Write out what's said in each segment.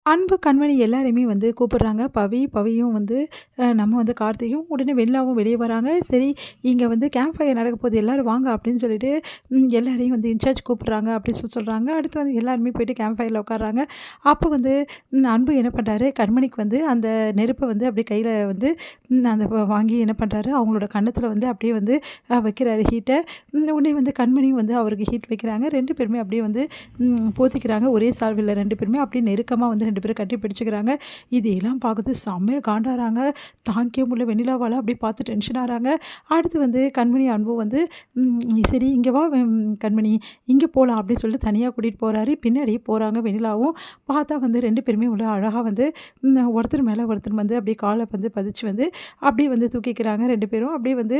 அன்பு, கண்மணி எல்லாரையுமே வந்து கூப்பிடுறாங்க. பவியும் வந்து நம்ம வந்து கார்த்திக்கும் உடனே வெண்ணிலாவும் வெளியே வராங்க. சரி, இங்கே வந்து கேம்ப் ஃபயர் நடக்க போகுது, எல்லோரும் வாங்க அப்படின்னு சொல்லிட்டு எல்லாரையும் வந்து இன்சார்ஜ் கூப்பிட்றாங்க அப்படின்னு சொல்கிறாங்க. அடுத்து வந்து எல்லாருமே போயிட்டு கேம்ப் ஃபயரில் உட்காடுறாங்க. அப்போ வந்து அன்பு என்ன பண்ணுறாரு, கண்மணிக்கு வந்து அந்த நெருப்பை வந்து அப்படியே கையில் வந்து அந்த வாங்கி என்ன பண்ணுறாரு, அவங்களோட கன்னத்தில் வந்து அப்படியே வந்து வைக்கிறாரு ஹீட்டை. உடனே வந்து கண்மணியும் வந்து அவருக்கு ஹீட் வைக்கிறாங்க. 2 பேருமே அப்படியே வந்து போத்திக்கிறாங்க. ஒரே சால்வையில் 2 பேருமே அப்படியே நெருக்கமாக வந்து 2 பேரும் கட்டி பிடிச்சிக்கிறாங்க. இதையெல்லாம் பார்க்குறது செம்மையாக காண்டாகிறாங்க. தாங்கிக்கவே முடியல வெண்ணிலாவால் அப்படியே பார்த்து டென்ஷன் ஆகிறாங்க. அடுத்து வந்து கண்மணி அன்பு வந்து சரி இங்கே வா கண்மணி இங்கே போகலாம் அப்படின்னு சொல்லிட்டு தனியாக கூட்டிகிட்டு போகிறாரு. பின்னாடியே போகிறாங்க வெண்ணிலாவும். பார்த்தா வந்து 2 பேருமே உள்ள அழகாக வந்து ஒருத்தர் மேலே ஒருத்தர் வந்து அப்படியே காலை வந்து பதிச்சு வந்து அப்படியே வந்து தூக்கிக்கிறாங்க. 2 பேரும் அப்படியே வந்து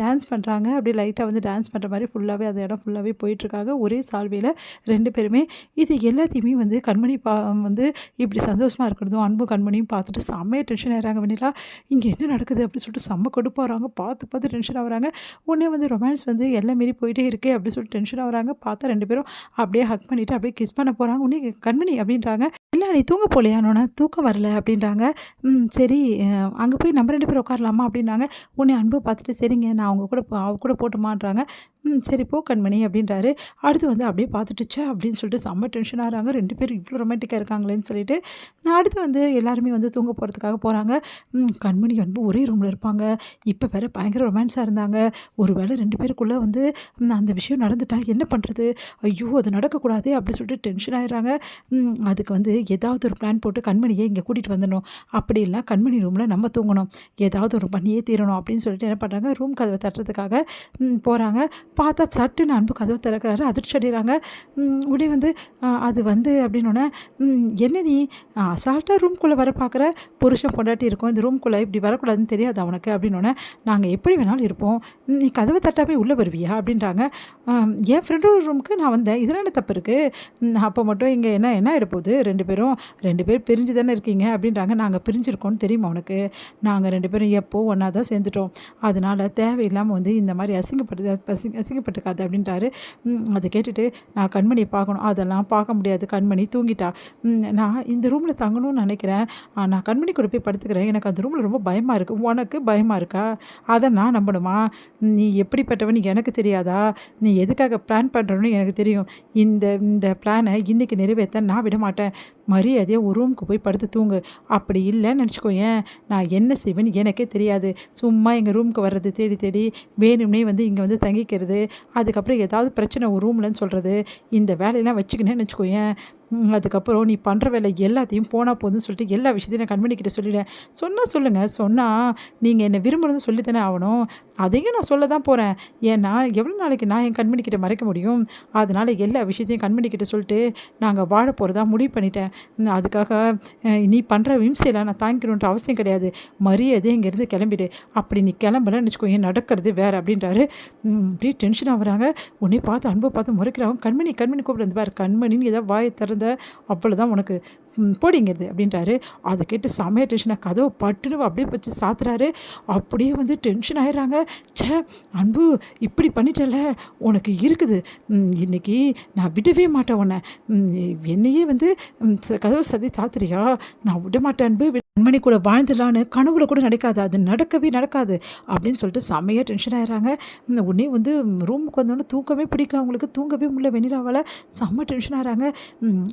டான்ஸ் பண்ணுறாங்க. அப்படியே லைட்டாக வந்து டான்ஸ் பண்ணுற மாதிரி ஃபுல்லாகவே அந்த இடம் ஃபுல்லாகவே போயிட்டுருக்காங்க. ஒரே சால்வையில் 2 பேருமே. இது எல்லாத்தையுமே வந்து கண்மணி வந்து இப்படி சந்தோஷமாக இருக்கிறதும் அன்பு கண்மணியும் பார்த்துட்டு செம்மையாக டென்ஷன் ஆகிறாங்க. வெண்ணிலா இங்கே என்ன நடக்குது அப்படின்னு சொல்லிட்டு செம்ம கடுப்பாகிறாங்க. பார்த்து டென்ஷன் ஆகுறாங்க. உடனே வந்து ரொமான்ஸ் வந்து எல்லாம் மீறி போயிட்டே இருக்கே அப்படின்னு சொல்லிட்டு டென்ஷன் ஆகுறாங்க. பார்த்தா 2 பேரும் அப்படியே ஹக் பண்ணிவிட்டு அப்படியே கிஸ் பண்ண போகிறாங்க. உடனே கண்மணி அப்படின்றாங்க, இல்லை நீ தூங்க போலையானோன்னா தூக்கம் வரல அப்படின்றாங்க. சரி அங்கே போய் நம்ம 2 பேரும் உட்காரலாமா அப்படின்னாங்க. உடனே அன்பு பார்த்துட்டு சரிங்க நான் அவங்க கூட அவ கூட போட்டுமான்றாங்க. சரி போ கண்மணி அப்படின்றாரு. அடுத்து வந்து அப்படியே பார்த்துட்டுச்சா அப்படின்னு சொல்லிட்டு செம்ம டென்ஷன் ஆகிறாங்க. 2 பேரும் இவ்வளோ ரொமான்டிக்காக இருக்காங்களேன்னு சொல்லிட்டு அடுத்து வந்து எல்லாருமே வந்து தூங்க போகிறதுக்காக போகிறாங்க. கண்மணி அன்பு ஒரே ரூமில் இருப்பாங்க. இப்போ வேறு பயங்கர ரொமான்ஸாக இருந்தாங்க. ஒரு வேளை 2 பேருக்குள்ளே வந்து அந்த விஷயம் நடந்துட்டா என்ன பண்ணுறது, ஐயோ அது நடக்கக்கூடாது அப்படின்னு சொல்லிட்டு டென்ஷன் ஆகிடுறாங்க. அதுக்கு வந்து ஏதாவது ஒரு பிளான் போட்டு கண்மணியை இங்கே கூட்டிகிட்டு வந்துடணும். அப்படி இல்லை கண்மணி ரூமில் நம்ம தூங்கணும், ஏதாவது ஒரு பண்ணியே தீரணும் அப்படின்னு சொல்லிட்டு என்ன பண்ணுறாங்க, ரூம் கதவை தட்டுறதுக்காக போகிறாங்க. பார்த்தா சட்டுன்னு அன்பு கதவை திறக்கிறாரு. அதிர்ச்சி அடைகிறாங்க. உடனே வந்து அது வந்து அப்படின்னோடனே என்ன நீ அசால்ட்டாக ரூம்குள்ளே வர பார்க்குற, புருஷன் பொண்டாட்டி இருக்கும், இந்த ரூம்குள்ளே இப்படி வரக்கூடாதுன்னு தெரியாது அவனுக்கு அப்படின்னோடனே நாங்கள் எப்படி வேணாலும் இருப்போம், நீ கதவை தட்டாமே உள்ளே வருவியா அப்படின்றாங்க. என் ஃப்ரெண்டோட ரூமுக்கு நான் வந்தேன், இதெல்லாம் என்ன தப்பு இருக்குது, அப்போ மட்டும் இங்கே என்ன எடுப்போகுது, 2 பேர் பிரிஞ்சு தானே இருக்கீங்க அப்படின்றாங்க. நாங்கள் பிரிஞ்சிருக்கோன்னு தெரியுமா உனக்கு, நாங்கள் 2 பேரும் எப்போ ஒன்றா தான் சேர்ந்துட்டோம், அதனால் தேவையில்லாமல் வந்து இந்த மாதிரி அசிங்கப்பட்டுக்காது அப்படின்றாரு. அதை கேட்டுட்டு நான் கண்மணியை பார்க்கணும், அதெல்லாம் பார்க்க முடியாது, கண்மணி தூங்கிட்டா, நான் இந்த ரூமில் தங்கணும்னு நினைக்கிறேன், நான் கண்மணி கூட போய் படுத்துக்கிறேன், எனக்கு அந்த ரூமில் ரொம்ப பயமாக இருக்குது, உனக்கு பயமாக இருக்கா, அதை நான் நம்பணுமா, நீ எப்படிப்பட்டவன் எனக்கு தெரியாதா, நீ எதுக்காக பிளான் பண்ணுறன்னு எனக்கு தெரியும், இந்த பிளானை இன்றைக்கி நிறைவேற்ற நான் விட மாட்டேன், மரியாதையாக ஒரு ரூமுக்கு போய் படுத்து தூங்கு, அப்படி இல்லைன்னு நினச்சிக்கோயேன் நான் என்ன செய்வேன்னு எனக்கே தெரியாது, சும்மா எங்கள் ரூமுக்கு வர்றது தேடி வேணும்னே வந்து இங்கே வந்து தங்கிக்கிறது, அதுக்கப்புறம் ஏதாவது பிரச்சனை ஒரு ரூம்லன்னு சொல்கிறது, இந்த வேலையெல்லாம் வச்சுக்கினேன்னு வச்சுக்கோயேன், அதுக்கப்புறம் நீ பண்ணுற வேலை எல்லாத்தையும் போனால் போதுன்னு சொல்லிட்டு எல்லா விஷயத்தையும் நான் கண்மணிக்கிட்ட சொல்லிட்டேன், சொல்லுங்கள் சொன்னால் நீங்கள் என்னை விரும்புகிறதும் சொல்லித்தானே ஆகணும், அதையும் நான் சொல்ல தான் போகிறேன், ஏன்னா எவ்வளோ நாளைக்கு நான் என் கண்மணிக்கிட்ட மறைக்க முடியும், அதனால் எல்லா விஷயத்தையும் கண்மணிக்கிட்ட சொல்லிட்டு நாங்கள் வாழ போகிறதா முடிவு பண்ணிட்டேன், அதுக்காக நீ பண்ணுற விம்சையெல்லாம் நான் தாங்கிக்கணுன்ற அவசியம் கிடையாது, மரியாதை இங்கேருந்து கிளம்பிடு, அப்படி நீ கிளம்பலன்னு வச்சுக்கோங்க நடக்கிறது வேறு அப்படின்றாரு. அப்படியே டென்ஷன் ஆகுறாங்க. உன்னை பார்த்து அன்பை பார்த்து முறைக்கிறாங்க. கண்மணி கூப்பிட்டு வந்து பாரு, கண்மணின்னு ஏதாவது வாயை திறந்த அவ்வளோதான் உனக்கு, போடிங்கிறது அப்படின்றாரு. அதை கேட்டு செமையாக டென்ஷனாக கதவை பட்டுன்னு அப்படியே வச்சு சாத்துறாரு. அப்படியே வந்து டென்ஷன் ஆகிடுறாங்க. அன்பு இப்படி பண்ணிட்டல, உனக்கு இருக்குது, இன்னைக்கு நான் விடவே மாட்டேன் உன்னை, என்னையே வந்து கதவை சதி சாத்துறியா, நான் விட மாட்டேன் அன்பு, கண்மணி கூட வாழ்ந்துடலான்னு கனவுல கூட நடக்காது, அது நடக்கவே நடக்காது அப்படின்னு சொல்லிட்டு செம்மையாக டென்ஷன் ஆகிடுறாங்க. உடனே வந்து ரூமுக்கு வந்தோடனே தூக்கமே பிடிக்கல அவங்களுக்கு, தூங்கவே முடியல வெண்ணிலாவால், செம்ம டென்ஷன் ஆகிறாங்க.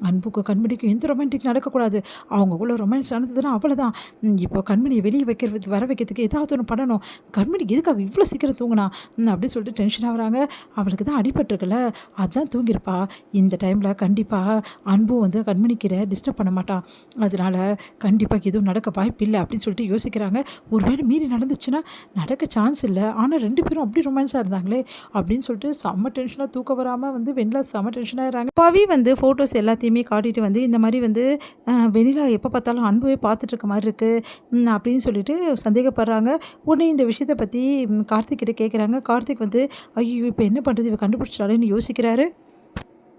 அன்புக்கும் கண்மணிக்கும் எந்த ரொமான்டிக் நடக்கக்கூடாது, அவங்கக்குள்ள ரொமான்ஸ் நடந்ததுன்னா அவ்வளோதான், இப்போ கண்மணியை வெளியே வர வைக்கிறதுக்கு ஏதாவது ஒன்று பண்ணணும், கண்மணி எதுக்காக இவ்வளோ சீக்கிரம் தூங்கினா அப்படின்னு சொல்லிட்டு டென்ஷன் ஆகுறாங்க. அவளுக்கு தான் அடிபட்டிருக்குல்ல, அதுதான் தூங்கியிருப்பா, இந்த டைமில் கண்டிப்பாக அன்பும் வந்து கண்மணிக்கிட்ட டிஸ்டர்ப் பண்ண மாட்டான், அதனால் கண்டிப்பாக எதுவும் நடக்க வாய்ப்பு இல்லை அப்படின்னு சொல்லிட்டு யோசிக்கிறாங்க. ஒருவேளை மீறி நடந்துச்சுன்னா நடக்க சான்ஸ் இல்லை, ஆனால் 2 பேரும் அப்படி ரொமான்ஸாக இருந்தாங்களே அப்படின்னு சொல்லிட்டு செம்ம டென்ஷனாக தூக்க வராமல் வந்து வெண்ணிலா செம்ம டென்ஷனாக இருறாங்க. பவி வந்து ஃபோட்டோஸ் எல்லாத்தையுமே காட்டிட்டு வந்து இந்த மாதிரி வந்து வெண்ணிலா எப்போ பார்த்தாலும் அன்புவே பார்த்துட்டு இருக்க மாதிரி இருக்குது அப்படின்னு சொல்லிட்டு சந்தேகப்படுறாங்க. உடனே இந்த விஷயத்தை பற்றி கார்த்திக் கிட்ட கேட்குறாங்க. கார்த்திக் வந்து ஐயோ இப்போ என்ன பண்ணுறது, இவ கண்டுபிடிச்சிட்டாலேன்னு யோசிக்கிறாரு.